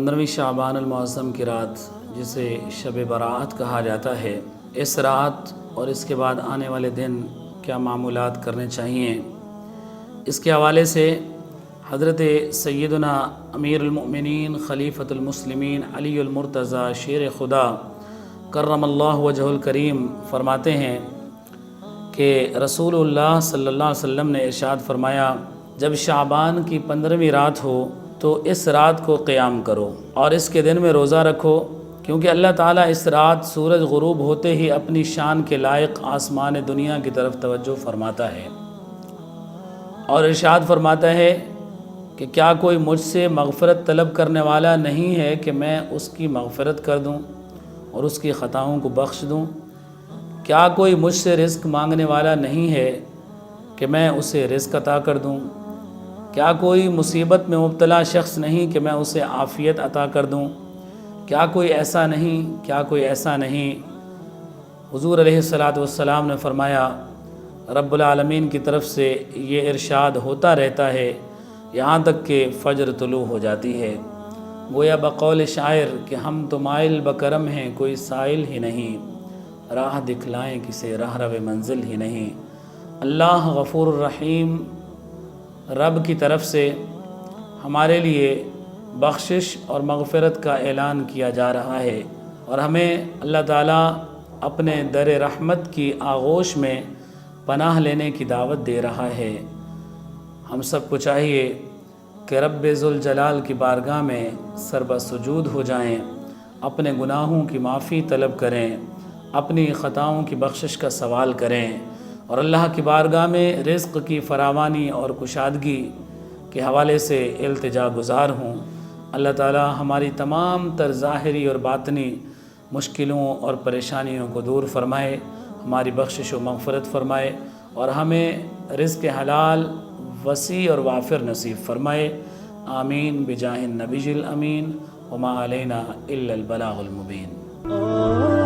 15ویں شعبان المعظم کی رات جسے شب برات کہا جاتا ہے، اس رات اور اس کے بعد آنے والے دن کیا معمولات کرنے چاہیے، اس کے حوالے سے حضرت سیدنا امیر المؤمنین خلیفۃ المسلمین علی المرتضیٰ شیر خدا کرم اللہ وجہ الکریم فرماتے ہیں کہ رسول اللہ صلی اللہ علیہ وسلم نے ارشاد فرمایا، جب شعبان کی 15ویں رات ہو تو اس رات کو قیام کرو اور اس کے دن میں روزہ رکھو، کیونکہ اللہ تعالیٰ اس رات سورج غروب ہوتے ہی اپنی شان کے لائق آسمان دنیا کی طرف توجہ فرماتا ہے اور ارشاد فرماتا ہے کہ کیا کوئی مجھ سے مغفرت طلب کرنے والا نہیں ہے کہ میں اس کی مغفرت کر دوں اور اس کی خطاؤں کو بخش دوں؟ کیا کوئی مجھ سے رزق مانگنے والا نہیں ہے کہ میں اسے رزق عطا کر دوں؟ کیا کوئی مصیبت میں مبتلا شخص نہیں کہ میں اسے عافیت عطا کر دوں؟ کیا کوئی ایسا نہیں؟ حضور علیہ الصلاۃ والسلام نے فرمایا، رب العالمین کی طرف سے یہ ارشاد ہوتا رہتا ہے یہاں تک کہ فجر طلوع ہو جاتی ہے، گویا بقول شاعر کہ ہم تو مائل بکرم ہیں کوئی سائل ہی نہیں، راہ دکھلائیں کسے راہ رو منزل ہی نہیں۔ اللہ غفور الرحیم رب کی طرف سے ہمارے لیے بخشش اور مغفرت کا اعلان کیا جا رہا ہے اور ہمیں اللہ تعالیٰ اپنے در رحمت کی آغوش میں پناہ لینے کی دعوت دے رہا ہے۔ ہم سب کو چاہیے کہ رب ذوالجلال کی بارگاہ میں سربہ سجود ہو جائیں، اپنے گناہوں کی معافی طلب کریں، اپنی خطاؤں کی بخشش کا سوال کریں اور اللہ کی بارگاہ میں رزق کی فراوانی اور کشادگی کے حوالے سے التجا گزار ہوں۔ اللہ تعالی ہماری تمام تر ظاہری اور باطنی مشکلوں اور پریشانیوں کو دور فرمائے، ہماری بخشش و مغفرت فرمائے اور ہمیں رزق حلال وسیع اور وافر نصیب فرمائے۔ آمین بجاہ النبی الامین وما علینا الا البلاغ المبین۔